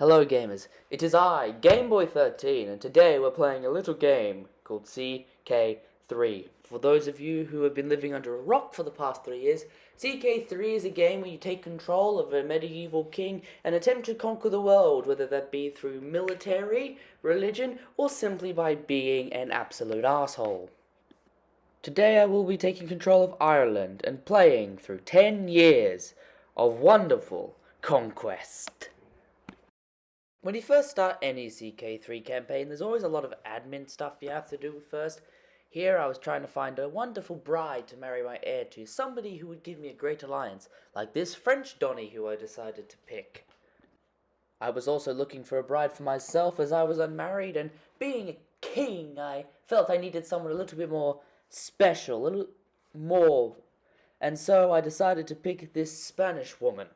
Hello gamers, it is I, Gameboy13, and today we're playing a little game called CK3. For those of you who have been living under a rock for the past 3 years, CK3 is a game where you take control of a medieval king and attempt to conquer the world, whether that be through military, religion, or simply by being an absolute asshole. Today I will be taking control of Ireland and playing through 10 years of wonderful conquest. When you first start any CK3 campaign, there's always a lot of admin stuff you have to do first. Here I was trying to find a wonderful bride to marry my heir to, somebody who would give me a great alliance, like this French Donny who I decided to pick. I was also looking for a bride for myself as I was unmarried, and being a king, I felt I needed someone a little bit more special, a little more, and so I decided to pick this Spanish woman,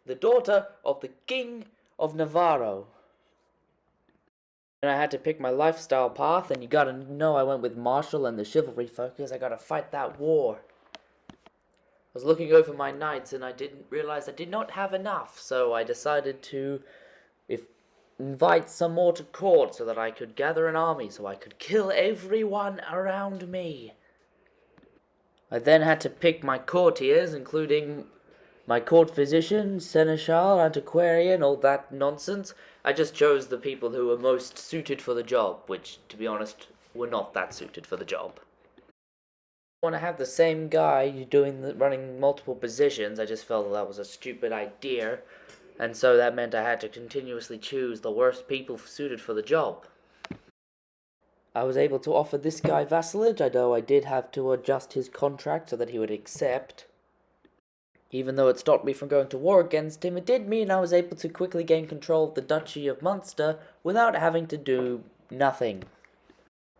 the daughter of the King of Navarro. And I had to pick my lifestyle path, and you gotta know I went with martial and the chivalry focus. I gotta fight that war. I was looking over my knights and I didn't realize I did not have enough, so I decided to invite some more to court so that I could gather an army so I could kill everyone around me. I then had to pick my courtiers, including my court physician, seneschal, antiquarian, all that nonsense. I just chose the people who were most suited for the job, which, to be honest, were not that suited for the job. I want to have the same guy running multiple positions. I just felt that was a stupid idea, and so that meant I had to continuously choose the worst people suited for the job. I was able to offer this guy vassalage, although I did have to adjust his contract so that he would accept. Even though it stopped me from going to war against him, it did mean I was able to quickly gain control of the Duchy of Munster without having to do nothing.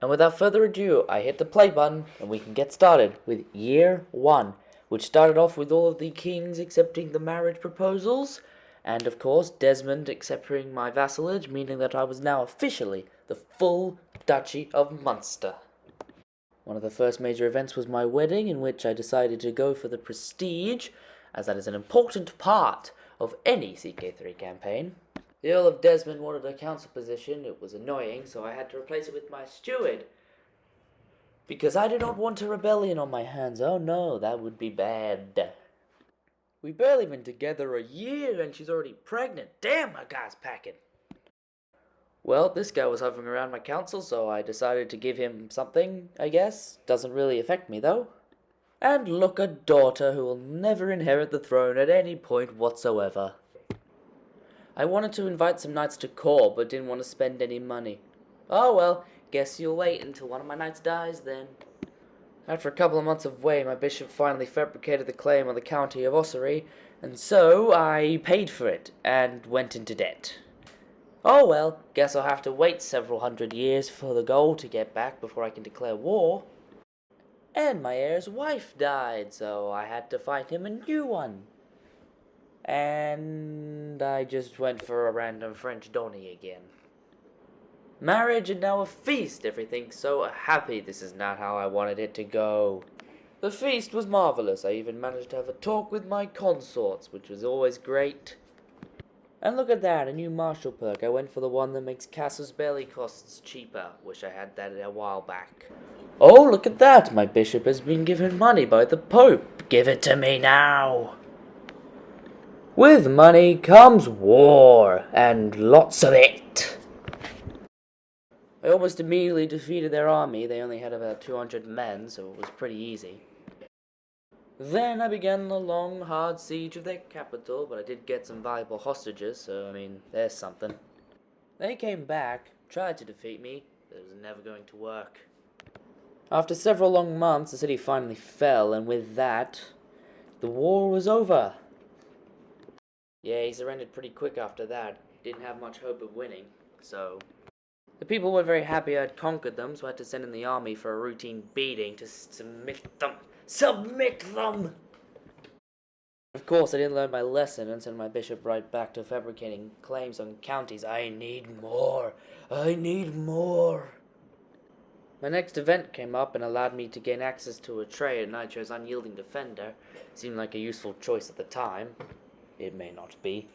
And without further ado, I hit the play button and we can get started with Year 1, which started off with all of the kings accepting the marriage proposals, and of course Desmond accepting my vassalage, meaning that I was now officially the full Duchy of Munster. One of the first major events was my wedding, in which I decided to go for the prestige, as that is an important part of any CK3 campaign. The Earl of Desmond wanted a council position. It was annoying, so I had to replace it with my steward, because I did not want a rebellion on my hands. Oh no, that would be bad. We've barely been together a year and she's already pregnant. Damn, my guy's packing. Well, this guy was hovering around my council, so I decided to give him something, I guess. Doesn't really affect me, though. And look, a daughter who will never inherit the throne at any point whatsoever. I wanted to invite some knights to court, but didn't want to spend any money. Oh well, guess you'll wait until one of my knights dies then. After a couple of months of waiting, my bishop finally fabricated the claim on the county of Ossory, and so I paid for it, and went into debt. Oh well, guess I'll have to wait several hundred years for the gold to get back before I can declare war. And my heir's wife died, so I had to find him a new one. And I just went for a random French Donny again. Marriage and now a feast, everything so happy. This is not how I wanted it to go. The feast was marvelous. I even managed to have a talk with my consorts, which was always great. And look at that, a new martial perk. I went for the one that makes Casus Belli costs cheaper. Wish I had that a while back. Oh, look at that! My bishop has been given money by the Pope. Give it to me now! With money comes war, and lots of it. I almost immediately defeated their army. They only had about 200 men, so it was pretty easy. Then I began the long, hard siege of their capital, but I did get some valuable hostages, so, there's something. They came back, tried to defeat me, but it was never going to work. After several long months, the city finally fell, and with that, the war was over. Yeah, he surrendered pretty quick after that. Didn't have much hope of winning, so the people weren't very happy I'd conquered them, so I had to send in the army for a routine beating to submit them. Submit them! Of course, I didn't learn my lesson and sent my bishop right back to fabricating claims on counties. I need more. I need more. My next event came up and allowed me to gain access to a trade, and I chose Unyielding Defender. It seemed like a useful choice at the time. It may not be.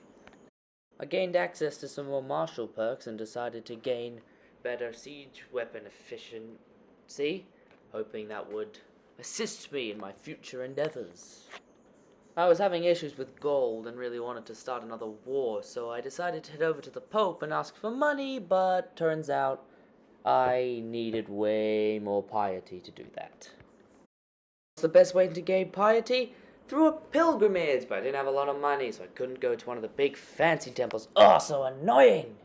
I gained access to some more martial perks and decided to gain better siege weapon efficiency, hoping that would assist me in my future endeavors. I was having issues with gold and really wanted to start another war, so I decided to head over to the Pope and ask for money, but turns out I needed way more piety to do that. What's the best way to gain piety? Through a pilgrimage, but I didn't have a lot of money, so I couldn't go to one of the big fancy temples. Oh, so annoying!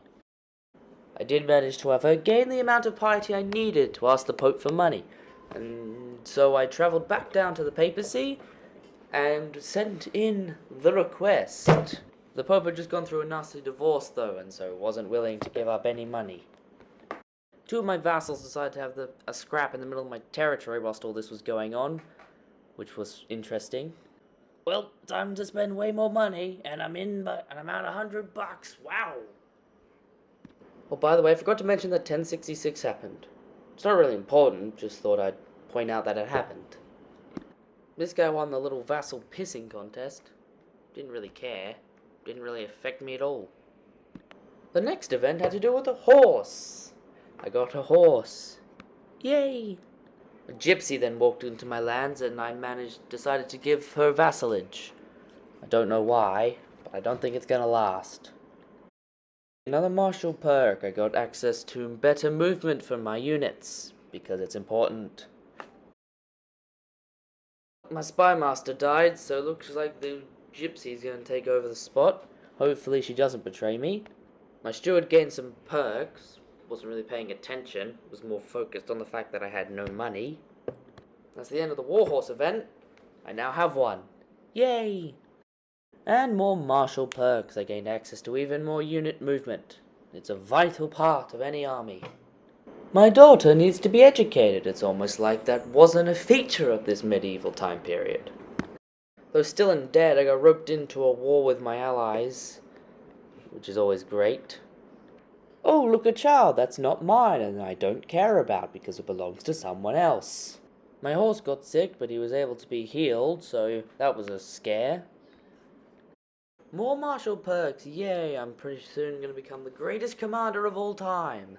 I did manage to, however, gain the amount of piety I needed to ask the Pope for money, and so I travelled back down to the papacy and sent in the request. The Pope had just gone through a nasty divorce, though, and so wasn't willing to give up any money. Two of my vassals decided to have a scrap in the middle of my territory whilst all this was going on, which was interesting. Well, time to spend way more money, and I'm out $100. Wow! Oh, by the way, I forgot to mention that 1066 happened. It's not really important, just thought I'd point out that it happened. This guy won the little vassal pissing contest. Didn't really care. Didn't really affect me at all. The next event had to do with a horse. I got a horse. Yay! A gypsy then walked into my lands and I decided to give her vassalage. I don't know why, but I don't think it's gonna last. Another martial perk, I got access to better movement for my units, because it's important. My spy master died, so it looks like the gypsy's gonna take over the spot. Hopefully she doesn't betray me. My steward gained some perks. Wasn't really paying attention, was more focused on the fact that I had no money. That's the end of the warhorse event. I now have one. Yay! And more martial perks. I gained access to even more unit movement. It's a vital part of any army. My daughter needs to be educated. It's almost like that wasn't a feature of this medieval time period. Though still in debt, I got roped into a war with my allies, which is always great. Oh, look, a child, that's not mine, and I don't care about because it belongs to someone else. My horse got sick, but he was able to be healed, so that was a scare. More martial perks, yay, I'm pretty soon going to become the greatest commander of all time.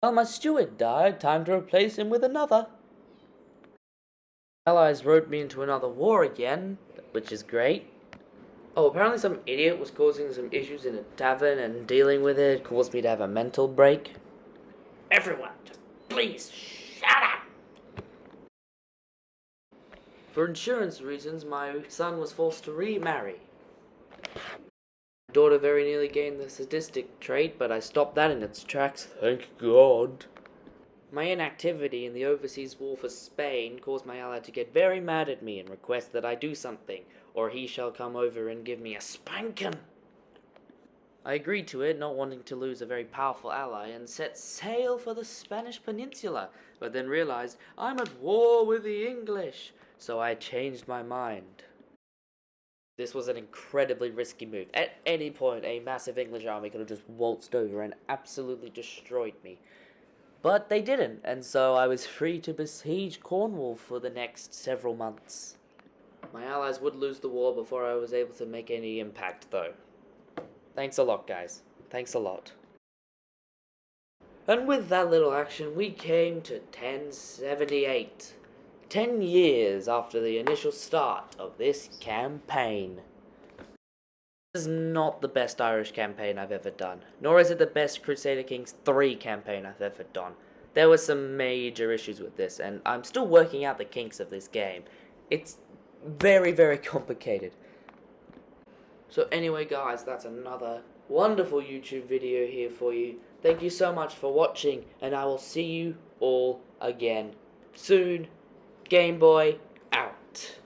Well, my steward died, time to replace him with another. Allies roped me into another war again, which is great. Oh, apparently some idiot was causing some issues in a tavern and dealing with it caused me to have a mental break. Everyone, just please shut up! For insurance reasons, my son was forced to remarry. My daughter very nearly gained the sadistic trait, but I stopped that in its tracks, thank God. My inactivity in the overseas war for Spain caused my ally to get very mad at me and request that I do something, or he shall come over and give me a spankin'. I agreed to it, not wanting to lose a very powerful ally, and set sail for the Spanish peninsula, but then realized I'm at war with the English, so I changed my mind. This was an incredibly risky move. At any point, a massive English army could have just waltzed over and absolutely destroyed me. But they didn't, and so I was free to besiege Cornwall for the next several months. My allies would lose the war before I was able to make any impact, though. Thanks a lot, guys. Thanks a lot. And with that little action, we came to 1078. 10 years after the initial start of this campaign. This is not the best Irish campaign I've ever done, nor is it the best Crusader Kings 3 campaign I've ever done. There were some major issues with this, and I'm still working out the kinks of this game. It's very, very complicated. So anyway, guys, that's another wonderful YouTube video here for you. Thank you so much for watching, and I will see you all again soon. Game Boy out.